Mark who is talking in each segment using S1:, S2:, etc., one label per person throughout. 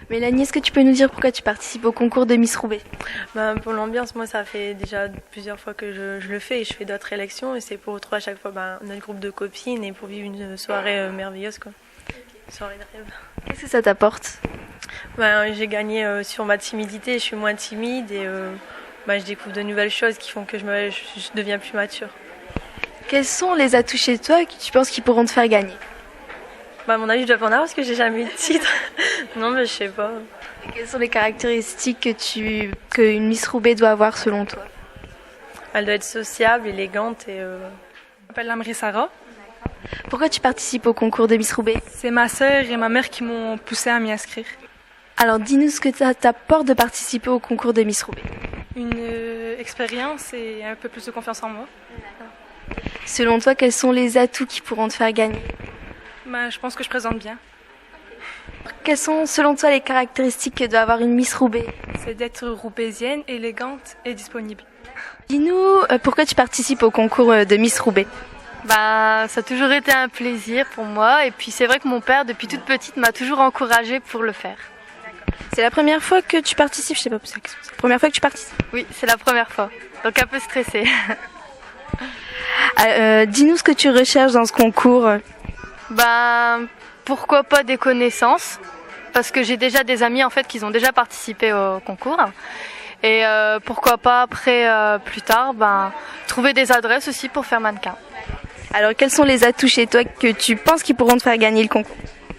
S1: Mélanie, est-ce que tu peux nous dire pourquoi tu participes au concours de Miss Roubaix?
S2: Pour l'ambiance, moi ça fait déjà plusieurs fois que je le fais et je fais d'autres élections et c'est pour retrouver à chaque fois notre groupe de copines et pour vivre une soirée merveilleuse quoi. Soirée de rêve.
S1: Qu'est-ce que ça t'apporte?
S2: J'ai gagné sur ma timidité, je suis moins timide et je découvre de nouvelles choses qui font que je deviens plus mature.
S1: Quels sont les atouts chez toi que tu penses qui pourront te faire gagner?
S2: À mon avis, je dois pas en avoir parce que j'ai jamais eu de titre. Non, mais je sais pas.
S1: Et quelles sont les caractéristiques qu'une Miss Roubaix doit avoir selon toi?
S2: Elle doit être sociable, élégante et...
S3: Je m'appelle Lamri Sarah.
S1: Pourquoi tu participes au concours de Miss Roubaix?
S3: C'est ma sœur et ma mère qui m'ont poussée à m'y inscrire.
S1: Alors dis-nous ce que ça t'apporte de participer au concours de Miss Roubaix.
S3: Une expérience et un peu plus de confiance en moi.
S1: Selon toi, quels sont les atouts qui pourront te faire gagner?
S3: Je pense que je présente bien.
S1: Quelles sont selon toi les caractéristiques que doit avoir une Miss Roubaix?
S3: C'est d'être roubaisienne, élégante et disponible.
S1: Dis-nous pourquoi tu participes au concours de Miss Roubaix?
S4: Ça a toujours été un plaisir pour moi et puis c'est vrai que mon père depuis toute petite m'a toujours encouragée pour le faire.
S1: C'est la première fois que tu participes? Je sais pas, c'est la première fois que tu participes?
S4: Oui, c'est la première fois, donc un peu stressée.
S1: Dis-nous ce que tu recherches dans ce concours.
S4: Pourquoi pas des connaissances, parce que j'ai déjà des amis en fait qui ont déjà participé au concours. Et pourquoi pas après, plus tard, trouver des adresses aussi pour faire mannequin.
S1: Alors quels sont les atouts chez toi que tu penses qui pourront te faire gagner le concours?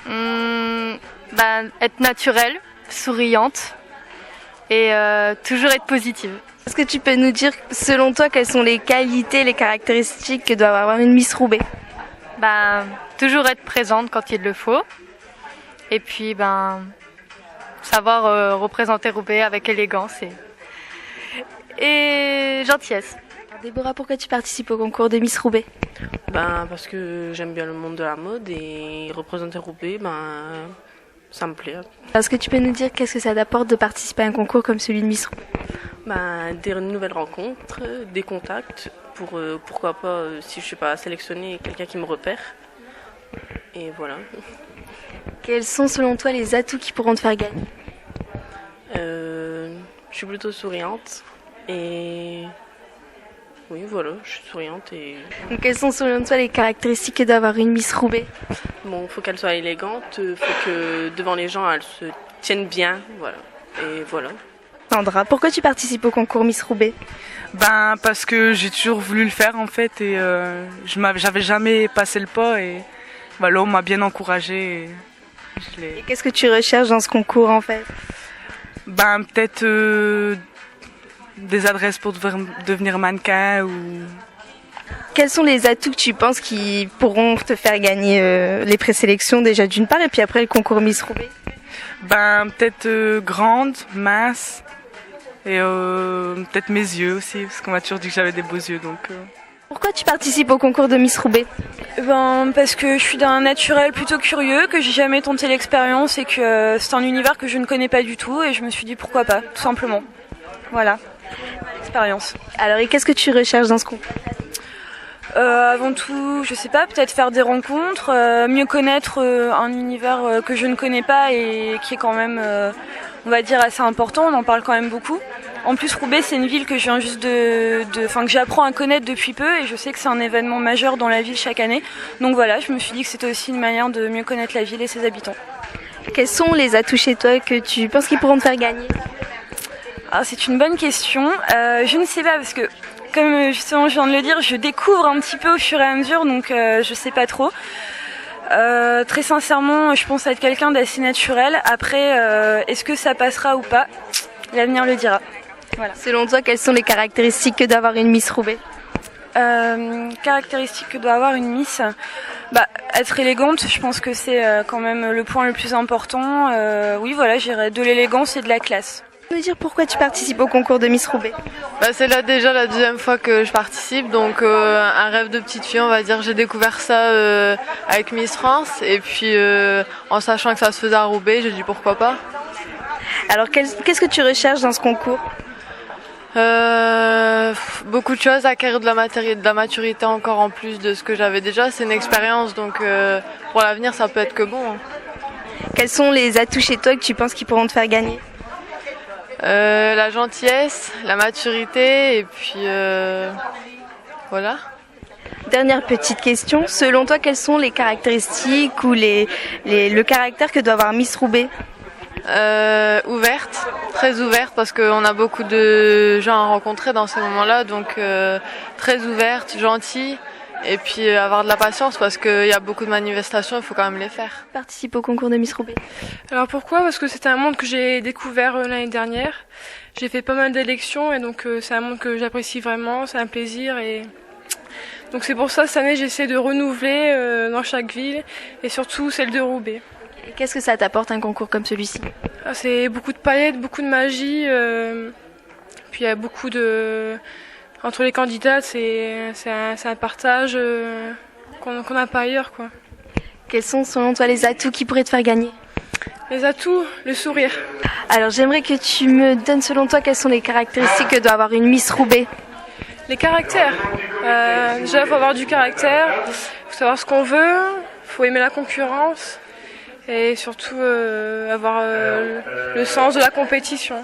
S4: Être naturelle, souriante et toujours être positive.
S1: Est-ce que tu peux nous dire, selon toi, quelles sont les qualités, les caractéristiques que doit avoir une Miss Roubaix?
S4: Toujours être présente quand il le faut. Et puis, savoir représenter Roubaix avec élégance et gentillesse.
S1: Alors, Déborah, pourquoi tu participes au concours de Miss Roubaix?
S5: Parce que j'aime bien le monde de la mode et représenter Roubaix, ça me plaît.
S1: Est-ce que tu peux nous dire qu'est-ce que ça t'apporte de participer à un concours comme celui de Miss Roubaix?
S5: Des nouvelles rencontres, des contacts, pour pourquoi pas, si je suis pas sélectionnée, quelqu'un qui me repère. Et voilà.
S1: Quels sont selon toi les atouts qui pourront te faire gagner?
S5: Je suis plutôt souriante et... Oui, voilà, je suis souriante et...
S1: Donc, quelles sont selon toi les caractéristiques que doit avoir une Miss Roubaix?
S5: Faut qu'elle soit élégante, faut que devant les gens elle se tienne bien, voilà. Et voilà.
S1: Sandra, pourquoi tu participes au concours Miss Roubaix?
S3: Parce que j'ai toujours voulu le faire en fait et j'avais jamais passé le pas et voilà, on m'a bien encouragée.
S1: Et qu'est-ce que tu recherches dans ce concours en fait?
S3: Peut-être des adresses pour devenir mannequin ou...
S1: Quels sont les atouts que tu penses qui pourront te faire gagner les présélections déjà d'une part et puis après le concours Miss Roubaix?
S3: Peut-être grande, mince et peut-être mes yeux aussi parce qu'on m'a toujours dit que j'avais des beaux yeux donc...
S1: Pourquoi tu participes au concours de Miss Roubaix?
S6: Parce que je suis d'un naturel plutôt curieux, que j'ai jamais tenté l'expérience et que c'est un univers que je ne connais pas du tout et je me suis dit pourquoi pas, tout simplement. Voilà, l'expérience.
S1: Alors et qu'est-ce que tu recherches dans ce concours?
S6: Avant tout, je sais pas, peut-être faire des rencontres, mieux connaître un univers que je ne connais pas et qui est quand même, on va dire, assez important, on en parle quand même beaucoup. En plus, Roubaix, c'est une ville que je viens juste que j'apprends à connaître depuis peu et je sais que c'est un événement majeur dans la ville chaque année. Donc voilà, je me suis dit que c'était aussi une manière de mieux connaître la ville et ses habitants.
S1: Quels sont les atouts chez toi que tu penses qu'ils pourront te faire gagner?
S6: C'est une bonne question. Je ne sais pas parce que, comme justement je viens de le dire, je découvre un petit peu au fur et à mesure, donc je sais pas trop. Très sincèrement, je pense être quelqu'un d'assez naturel. Après, est-ce que ça passera ou pas? L'avenir le dira. Voilà.
S1: Selon toi, quelles sont les caractéristiques que doit avoir une Miss Roubaix?
S6: Caractéristiques que doit avoir une Miss, être élégante, je pense que c'est quand même le point le plus important. Oui, voilà, j'irais de l'élégance et de la classe.
S1: Tu peux me dire pourquoi tu participes au concours de Miss Roubaix?
S4: C'est là déjà la deuxième fois que je participe, donc un rêve de petite fille, on va dire. J'ai découvert ça avec Miss France et puis en sachant que ça se faisait à Roubaix, j'ai dit pourquoi pas.
S1: Alors qu'est-ce que tu recherches dans ce concours?
S4: Beaucoup de choses, acquérir de la maturité encore en plus de ce que j'avais déjà. C'est une expérience, donc pour l'avenir, ça peut être que bon. Hein.
S1: Quels sont les atouts chez toi que tu penses qui pourront te faire gagner?
S4: La gentillesse, la maturité, et puis voilà.
S1: Dernière petite question, selon toi, quelles sont les caractéristiques ou le caractère que doit avoir Miss Roubaix?
S4: Ouverte, très ouverte, parce qu'on a beaucoup de gens à rencontrer dans ces moments-là, donc très ouverte, gentille, et puis avoir de la patience, parce qu'il y a beaucoup de manifestations, il faut quand même les faire.
S1: Participe au concours de Miss Roubaix.
S7: Alors pourquoi? Parce que c'était un monde que j'ai découvert l'année dernière. J'ai fait pas mal d'élections et donc c'est un monde que j'apprécie vraiment, c'est un plaisir et donc c'est pour ça cette année j'essaie de renouveler dans chaque ville et surtout celle de Roubaix.
S1: Et qu'est-ce que ça t'apporte un concours comme celui-ci?
S7: C'est beaucoup de paillettes, beaucoup de magie, puis il y a beaucoup de... Entre les candidats, c'est un partage qu'on n'a pas ailleurs, quoi.
S1: Quels sont selon toi les atouts qui pourraient te faire gagner?
S7: Les atouts, le sourire.
S1: Alors j'aimerais que tu me donnes selon toi quelles sont les caractéristiques que doit avoir une Miss Roubaix.
S7: Les caractères. Déjà, il faut avoir du caractère, il faut savoir ce qu'on veut, il faut aimer la concurrence et surtout avoir le sens de la compétition.